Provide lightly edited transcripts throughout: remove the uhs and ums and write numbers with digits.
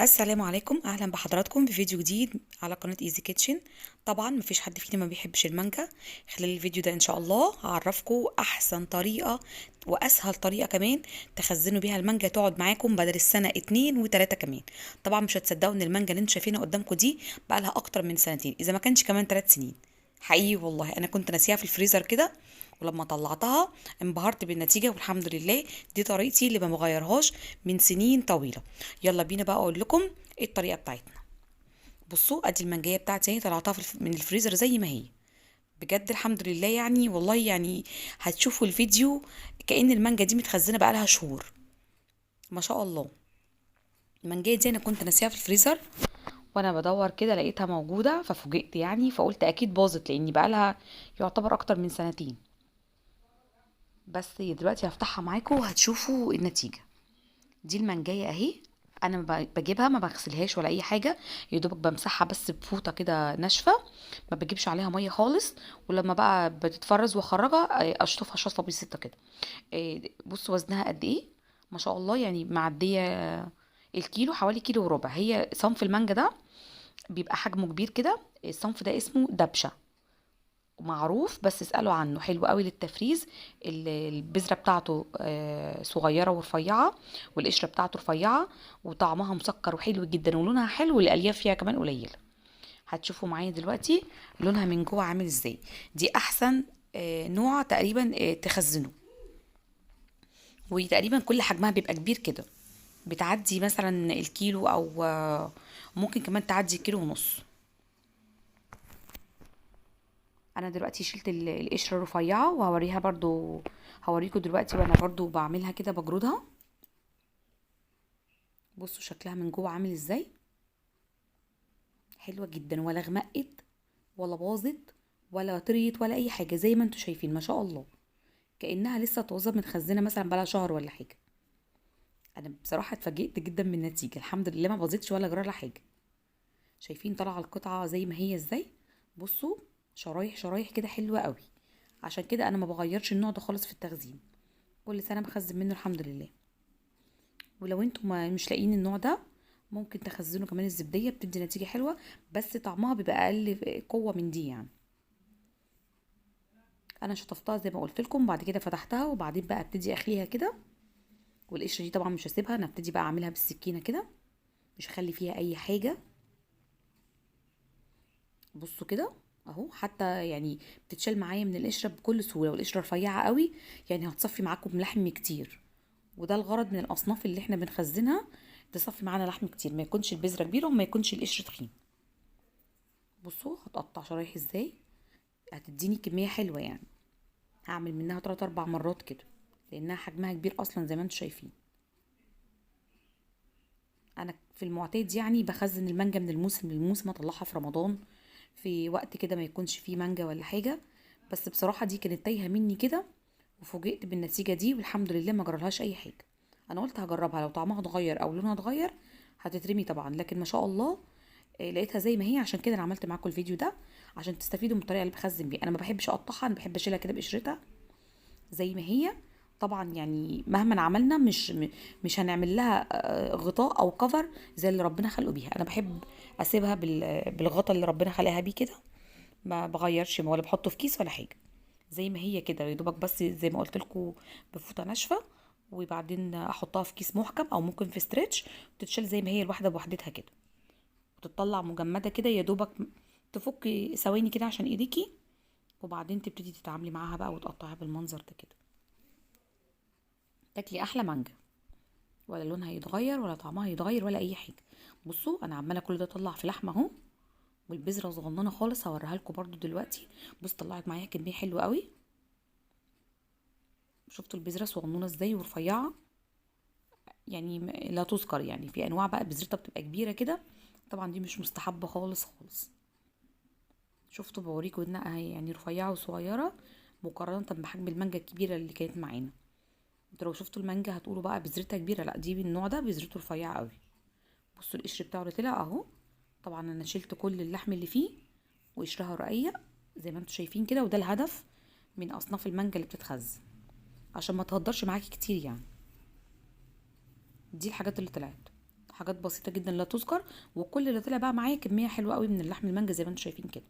السلام عليكم، اهلا بحضراتكم في فيديو جديد على قناة ايزي كيتشن. طبعا مفيش حد فينا ما بيحبش المانجا. خلال الفيديو ده ان شاء الله هعرفكم احسن طريقة واسهل طريقة كمان تخزنوا بيها المانجا تقعد معاكم بدل السنة 2 و3 كمان. طبعا مش هتصدقوا ان المانجا اللي انتوا شايفينها قدامكم دي بقى لها اكتر من سنتين، اذا ما كانش كمان 3 سنين. حقيقي والله انا كنت ناسيها في الفريزر كده، ولما طلعتها انبهرت بالنتيجة والحمد لله. دي طريقتي اللي ما بغيرهاش من سنين طويلة. يلا بينا بقى اقول لكم ايه الطريقة بتاعتنا. بصوا ادي المانجايه بتاعتي اهي، طلعتها من الفريزر زي ما هي. بجد الحمد لله، يعني والله يعني هتشوفوا الفيديو كأن المانجا دي متخزنة بقالها شهور. ما شاء الله. المانجايه دي انا كنت ناسيها في الفريزر، وانا بدور كده لقيتها موجودة ففوجئت، يعني فقلت اكيد باظت لاني بقالها يعتبر اكتر من سنتين. بس دلوقتي هفتحها معاكم وهتشوفوا النتيجة. دي المانجايه اهي. انا بجيبها ما بغسلهاش ولا اي حاجه، يا دوبك بمسحها بس بفوطه كده ناشفه، ما بجيبش عليها ميه خالص. ولما بقى بتتفرز واخرجها اشطفها شطفه بسيطه كده. بصوا وزنها قد ايه. ما شاء الله، يعني معديه الكيلو، حوالي كيلو وربع. هي صنف المانجا ده بيبقى حجمه كبير كده. الصنف ده اسمه دبشه، معروف، بس اسألوا عنه، حلو قوي للتفريز. البذرة بتاعته صغيرة ورفيعة، والقشرة بتاعته رفيعة، وطعمها مسكر وحلو جدا، ولونها حلو، والألياف فيها كمان قليلة. هتشوفوا معايا دلوقتي لونها من جوه عامل ازاي. دي أحسن نوع تقريبا تخزنه. وتقريبا كل حجمها بيبقى كبير كده، بتعدي مثلا الكيلو أو ممكن كمان تعدي كيلو ونص. انا دلوقتي شلت القشره الرفيعه وهوريها برضو. هوريكم دلوقتي وانا برضو بعملها كده بجرودها. بصوا شكلها من جوه عامل ازاي. حلوه جدا، ولا غمقت ولا باظت ولا طريت ولا اي حاجه، زي ما انتم شايفين ما شاء الله. كانها لسه طازه متخزنه مثلا بقالها شهر ولا حاجه. انا بصراحه اتفاجئت جدا من النتيجه، الحمد لله ما باظتش ولا جرى لها حاجه. شايفين طالعه القطعه زي ما هي ازاي. بصوا شرايح شرايح كده حلوه قوي. عشان كده انا ما بغيرش النوع ده خالص في التخزين، كل سنه بخزن منه الحمد لله. ولو انتم مش لاقيين النوع ده، ممكن تخزنوا كمان الزبديه، بتدي نتيجه حلوه، بس طعمها بيبقى اقل قوه من دي يعني. انا شطفتها زي ما قلت لكم، بعد كده فتحتها وبعدين بقى ابتدي اخليها كده. والقشره دي طبعا مش هسيبها، انا ابتدي بقى اعملها بالسكينه كده، مش هخلي فيها اي حاجه. بصوا كده اهو، حتى يعني بتتشال معايا من القشره بكل سهوله، والقشره رفيعه قوي، يعني هتصفي معاكم لحم كتير. وده الغرض من الاصناف اللي احنا بنخزنها، تصفي معانا لحم كتير، ما يكونش البذره كبيره وما يكونش القشر تخين. بصوا هتقطع شرايح ازاي، هتديني كمية حلوة يعني. هعمل منها 3 4 مرات كده، لانها حجمها كبير اصلا زي ما انتم شايفين. انا في المعتاد يعني بخزن المانجا من الموسم للموسم، اطلعها في رمضان في وقت كده ما يكونش فيه مانجا ولا حاجة. بس بصراحة دي كانت تايهة مني كده، وفوجئت بالنتيجة دي والحمد لله ما جرالهاش اي حاجة. انا قلت هجربها، لو طعمها اتغير او لونها اتغير هتترمي طبعا، لكن ما شاء الله لقيتها زي ما هي. عشان كده انا عملت معاكم الفيديو ده، عشان تستفيدوا من الطريقه اللي بخزن بيها. انا ما بحبش اقطعها، انا بحب اشيلها كده بقشرتها زي ما هي. طبعا يعني مهما عملنا مش هنعمل لها غطاء او كفر زي اللي ربنا خلقه بيها. انا بحب اسيبها بالغطاء اللي ربنا خلقها بيه كده، ما بغيرش ولا بحطه في كيس ولا حاجه. زي ما هي كده يا دوبك، بس زي ما قلت لكم بفوطه ناشفه، وبعدين احطها في كيس محكم او ممكن في ستريتش، وتتشال زي ما هي الواحده بوحدتها كده، وتطلع مجمده كده يا دوبك. تفكي ثواني كده عشان ايديكي، وبعدين تبتدي تتعاملي معاها بقى وتقطعيها بالمنظر ده كده. تاكلي احلى مانجا، ولا لونها يتغير ولا طعمها يتغير ولا اي حاجه. بصوا انا عماله كل ده اطلع في لحمه اهو، والبذره صغننه خالص هوريها لكم برضو دلوقتي. بص طلعت معايا كميه حلوه قوي. شفتوا البذره صغننه ازاي ورفيعه، يعني لا تذكر. يعني في انواع بقى بذرتها بتبقى كبيره كده، طبعا دي مش مستحبه خالص خالص. شفتوا بوريكم انها يعني رفيعه وصغيره مقارنه بحجم المانجا الكبيره اللي كانت معانا. انتوا لو شفتوا المانجا هتقولوا بقى بذرتها كبيره، لا دي من النوع ده بذرته رفيعه قوي. بصوا القشر بتاعه اللي طلع اهو. طبعا انا شلت كل اللحم اللي فيه، وقشرها رقيق زي ما انتوا شايفين كده، وده الهدف من اصناف المانجا اللي بتتخزن، عشان ما تهدرش معاكي كتير يعني. دي الحاجات اللي طلعت. حاجات بسيطه جدا لا تذكر. وكل اللي طلع بقى معايا كميه حلوه قوي من اللحم المانجا زي ما انتم شايفين كده.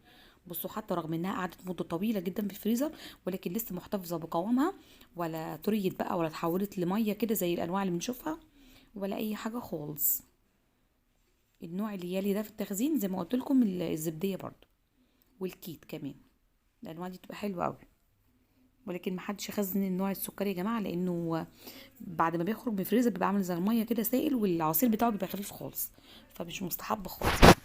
بصوا حتى رغم انها قعدت مده طويله جدا في الفريزر، ولكن لسه محتفظه بقوامها، ولا طريت بقى ولا اتحولت لميه كده زي الانواع اللي بنشوفها، ولا اي حاجه خالص. النوع اللي يلي ده في التخزين زي ما قلت لكم الزبديه برضو، والكيت كمان. الانواع دي تبقى حلوه قوي. ولكن ما حدش يخزن النوع السكري يا جماعه، لانه بعد ما بيخرج من الفريزر بيبقى عامل زي الميه كده سائل، والعصير بتاعه بيبقى خفيف خالص، فمش مستحب خالص.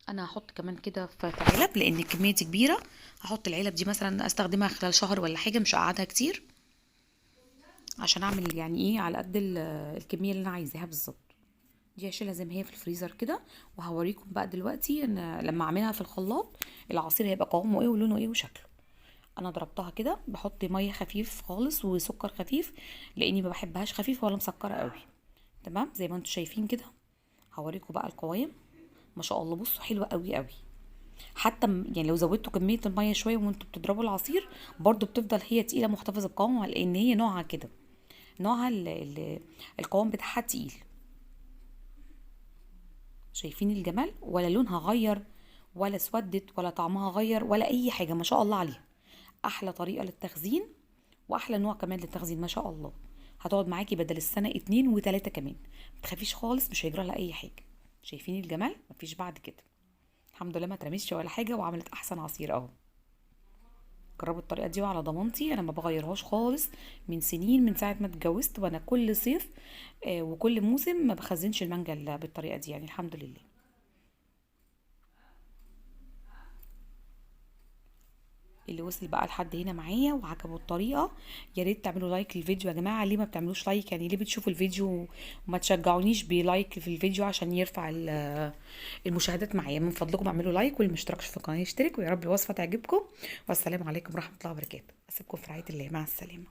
انا هحط كمان كده في علب، لان الكميه دي كبيره. هحط العلب دي مثلا استخدمها خلال شهر ولا حاجه، مش هقعدها كتير، عشان اعمل يعني ايه على قد الكميه اللي انا عايزاها بالظبط. دي هشيلها زي ما هي في الفريزر كده، وهوريكم بقى دلوقتي انا لما اعملها في الخلاط العصير هيبقى قوامه ايه ولونه ايه وشكله. انا ضربتها كده، بحط ميه خفيف خالص وسكر خفيف، لاني ما بحبهاش خفيفه ولا مسكره قوي. تمام زي ما انتم شايفين كده. هوريكم بقى القوام. ما شاء الله بصوا حلوه قوي قوي. حتى يعني لو زودتوا كميه الميه شويه وانتوا بتضربوا العصير، برضو بتفضل هي تقيله محتفظه بقوامها، لان هي نوعها كده، نوعها القوام بتاعها تقيل. شايفين الجمال؟ ولا لونها غير، ولا اسودت، ولا طعمها غير، ولا اي حاجه. ما شاء الله عليها. احلى طريقه للتخزين، واحلى نوع كمان للتخزين. ما شاء الله هتقعد معاكي بدل السنه 2 و3 كمان. متخافيش خالص، مش هيجرى لها اي حاجه. شايفين الجمال؟ مفيش بعد كده. الحمد لله ما اترمتش ولا حاجه، وعملت احسن عصير اهو. جربوا الطريقه دي وعلى ضمانتي، انا ما بغيرهاش خالص. من سنين، من ساعه ما اتجوزت وانا كل صيف وكل موسم ما بخزنش المانجا إلا بالطريقه دي، يعني الحمد لله. اللي وصل بقى لحد هنا معايا وعجبه الطريقه، يا ريت تعملوا لايك للفيديو يا جماعه. ليه ما بتعملوش لايك؟ يعني ليه بتشوفوا الفيديو وما تشجعونيش بلايك في الفيديو عشان يرفع المشاهدات معايا؟ من فضلكم اعملوا لايك، واللي مشتركش في القناه يشترك. ويا رب الوصفه تعجبكم. والسلام عليكم ورحمه الله وبركاته. اسيبكم في رعايه الله، مع السلامه.